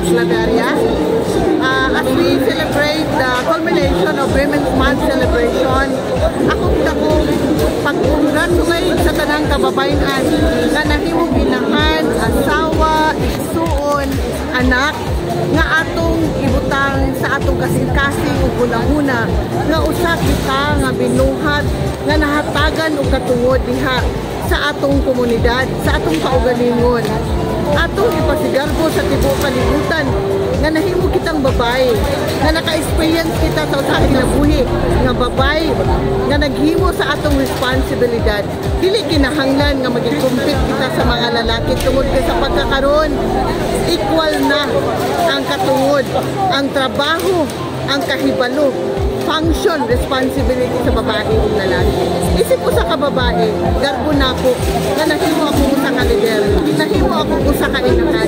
Claveria. As we celebrate the culmination of Women's Month celebration, ako pag-congratulate sa tanang kababayan na nahimong inahan, asawa, igsuon, anak, nga atong ibutang sa atong kasing-kasing ug una-una nga usa kita nga binuhat nga nahatagan og katungod diha sa atong komunidad, sa atong kaugalingon. Atong ipasigarbo sa tibuok kalibutan nga nahimo kitang babae, nga naka-experience kita sa usa ka kinabuhi nga babae nga naghimo sa atong responsibilidad. Dili kinahanglan nga magikumpit kita sa mga lalaki tungod kay sa pagkakaroon equal na ang katungod, ang trabaho, ang kahibalo, function, responsibility sa babae ug lalaki. Isip ko sa kababae, garbo na ako nga nahimo ako usa ka lider, nahimo ako usa ka inahan.